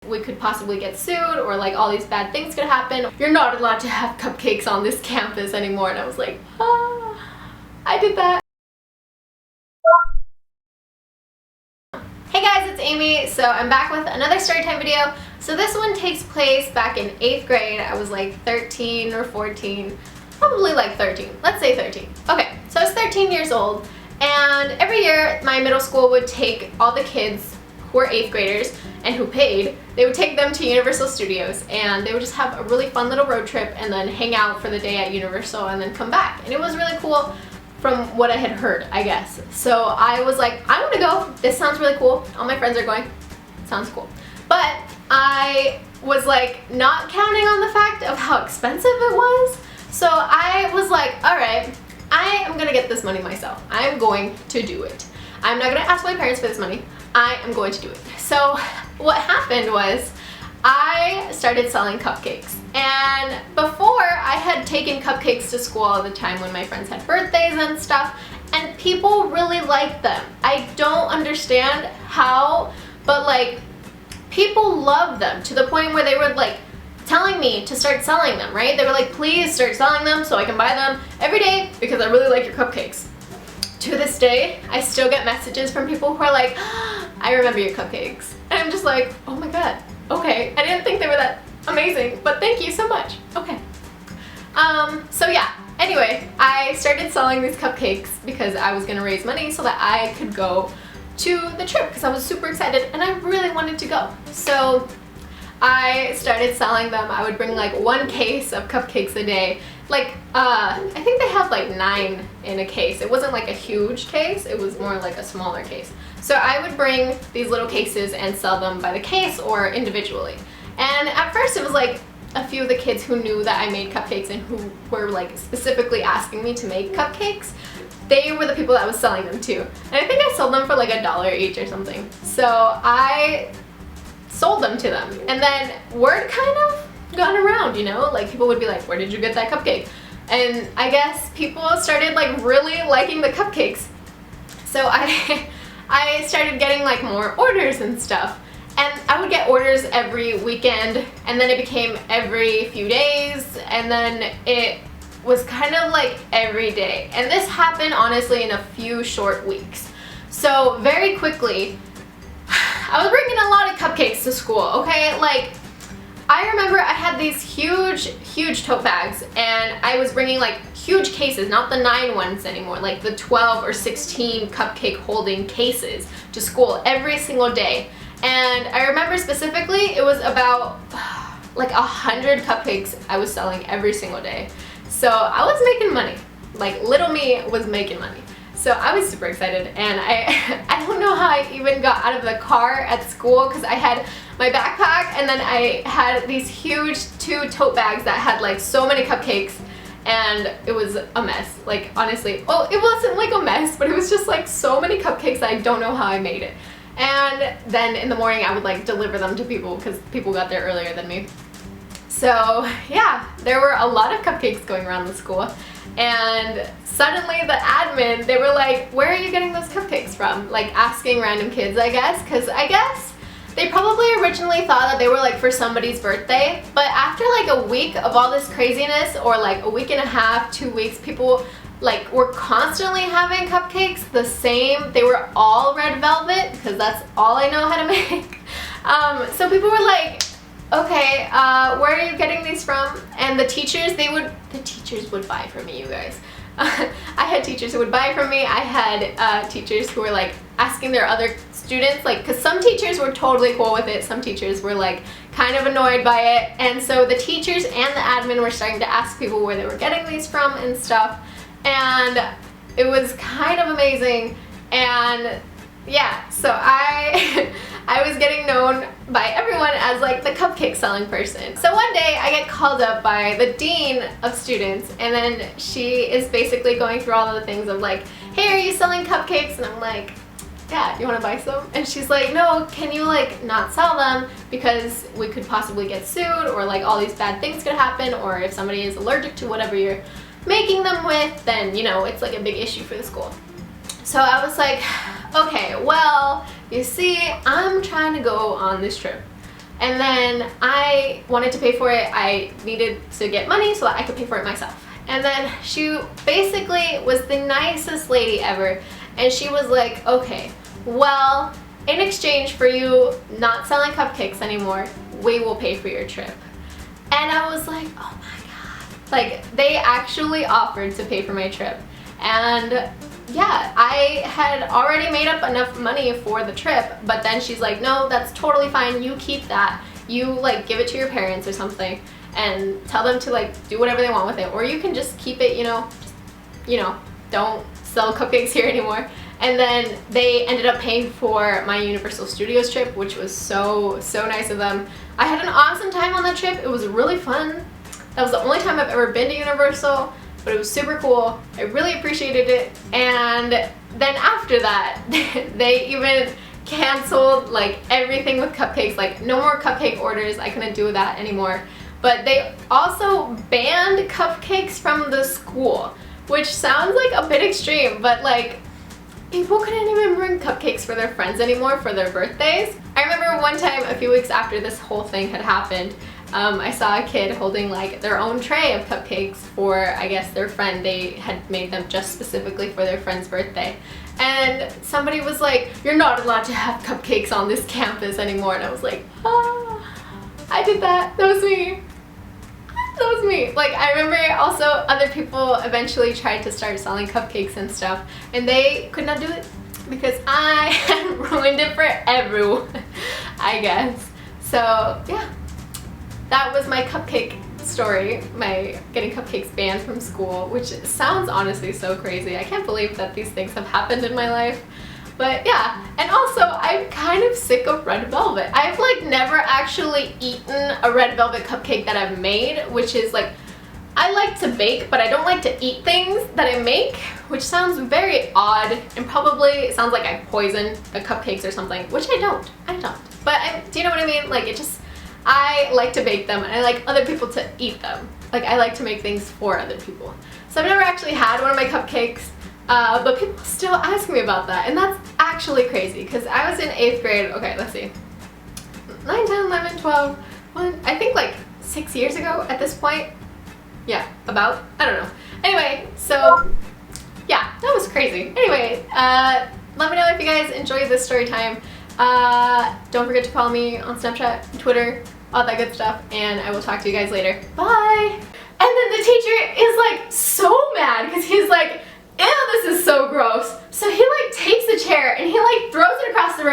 we could possibly get sued or like all these bad things could happen. You're not allowed to have cupcakes on this campus anymore. And I was like, ah, I did that. Hey guys, it's Amy. So I'm back with another storytime video. So this one takes place back in 8th grade. I was like 13 or 14, probably like 13. Let's say 13. Okay, so I was 13 years old, and every year my middle school would take all the kids who were 8th graders and who paid. They would take them to Universal Studios, and they would just have a really fun little road trip and then hang out for the day at Universal and then come back. And it was really cool from what I had heard, I guess. So I was like, I want to go. This sounds really cool. All my friends are going. Sounds cool. But I was like not counting on the fact of how expensive it was. So I was like, all right, I am gonna get this money myself. I'm going to do it. I'm not gonna ask my parents for this money. I am going to do it. So what happened was I started selling cupcakes. And before, I had taken cupcakes to school all the time when my friends had birthdays and stuff, and people really liked them. I don't understand how, but like people love them to the point where they were like telling me to start selling them, right? They were like, please start selling them so I can buy them every day because I really like your cupcakes. To this day, I still get messages from people who are like, I remember your cupcakes. And I'm just like, oh my god, okay. I didn't think they were that amazing, but thank you so much. Okay. So yeah, anyway, I started selling these cupcakes because I was gonna raise money so that I could go to the trip because I was super excited and I really wanted to go. So I started selling them. I would bring like 1 case of cupcakes a day. Like, I think they have like 9 in a case. It wasn't like a huge case, it was more like a smaller case. So I would bring these little cases and sell them by the case or individually. And at first it was like a few of the kids who knew that I made cupcakes and who were like specifically asking me to make cupcakes. They were the people that I was selling them to. And I think I sold them for like $1 each or something. So I sold them to them. And then word kind of got around, you know? Like people would be like, where did you get that cupcake? And I guess people started like really liking the cupcakes. So I started getting like more orders and stuff. And I would get orders every weekend, and then it became every few days, and then it was kind of like every day. And this happened honestly in a few short weeks. So very quickly, I was bringing a lot of cupcakes to school, okay? Like, I remember I had these huge tote bags, and I was bringing like huge cases, not the 9 ones anymore, like the 12 or 16 cupcake holding cases to school every single day. And I remember specifically it was about like 100 cupcakes I was selling every single day. So I was making money. Like little me was making money. So I was super excited, and I don't know how I even got out of the car at school because I had my backpack and then I had these huge 2 tote bags that had like so many cupcakes, and it was a mess. Like honestly, well, it wasn't like a mess, but it was just like so many cupcakes that I don't know how I made it. And then in the morning I would like deliver them to people because people got there earlier than me. So yeah, there were a lot of cupcakes going around the school, and suddenly the admin, they were like, where are you getting those cupcakes from? Like asking random kids, I guess, because I guess they probably originally thought that they were like for somebody's birthday, but after like a week of all this craziness, or like a week and a half, 2 weeks, people like were constantly having cupcakes the same. They were all red velvet because that's all I know how to make. So people were like, okay, where are you getting these from? And the teachers would buy from me, you guys. I had teachers who would buy from me. I had teachers who were like asking their other students, like, because some teachers were totally cool with it, some teachers were like kind of annoyed by it, and so the teachers and the admin were starting to ask people where they were getting these from and stuff. And it was kind of amazing. And yeah, so I was getting known by everyone as like the cupcake selling person. So one day I get called up by the dean of students, and then she is basically going through all of the things of like, hey, are you selling cupcakes? And I'm like, yeah, you want to buy some? And she's like, no, can you like not sell them because we could possibly get sued, or like all these bad things could happen, or if somebody is allergic to whatever you're making them with, then you know it's like a big issue for the school. So I was like, okay, well, you see, I'm trying to go on this trip And then I wanted to pay for it. I needed to get money so that I could pay for it myself. And then she basically was the nicest lady ever. And she was like, okay, well, in exchange for you not selling cupcakes anymore, we will pay for your trip. And I was like, oh my god. Like, they actually offered to pay for my trip. And yeah, I had already made up enough money for the trip, but then she's like, no, that's totally fine, you keep that. You like give it to your parents or something and tell them to like do whatever they want with it, or you can just keep it, don't sell cupcakes here anymore. And then they ended up paying for my Universal Studios trip, which was so nice of them. I had an awesome time on that trip. It was really fun. That was the only time I've ever been to Universal, but it was super cool. I really appreciated it. And then after that, they even canceled like everything with cupcakes, like no more cupcake orders. I couldn't do that anymore. But they also banned cupcakes from the school, which sounds like a bit extreme, but like people couldn't even bring cupcakes for their friends anymore for their birthdays. I remember one time a few weeks after this whole thing had happened, I saw a kid holding like their own tray of cupcakes for, I guess, their friend. They had made them just specifically for their friend's birthday. And somebody was like, you're not allowed to have cupcakes on this campus anymore. And I was like, ah, I did that. That was me. That was me. Like, I remember also other people eventually tried to start selling cupcakes and stuff, and they could not do it because I had ruined it for everyone, I guess. So yeah, that was my cupcake story, my getting cupcakes banned from school, which sounds honestly so crazy. I can't believe that these things have happened in my life. But yeah, and also I'm kind of sick of red velvet. I've like never actually eaten a red velvet cupcake that I've made, which is like, I like to bake, but I don't like to eat things that I make, which sounds very odd and probably sounds like I poisoned the cupcakes or something, which I don't. But do you know what I mean? Like, I like to bake them and I like other people to eat them. Like, I like to make things for other people. So I've never actually had one of my cupcakes. But people still ask me about that, and that's actually crazy because I was in 8th grade, okay, let's see, 9, 10, 11, 12, 1, I think like 6 years ago at this point. Yeah, about, I don't know. Anyway, so yeah, that was crazy. Anyway, let me know if you guys enjoyed this story time. Don't forget to follow me on Snapchat, Twitter, all that good stuff, and I will talk to you guys later. Bye! And then the teacher is like so mad because he's like, ew, this is so gross. So he like takes a chair and he like throws it across the room.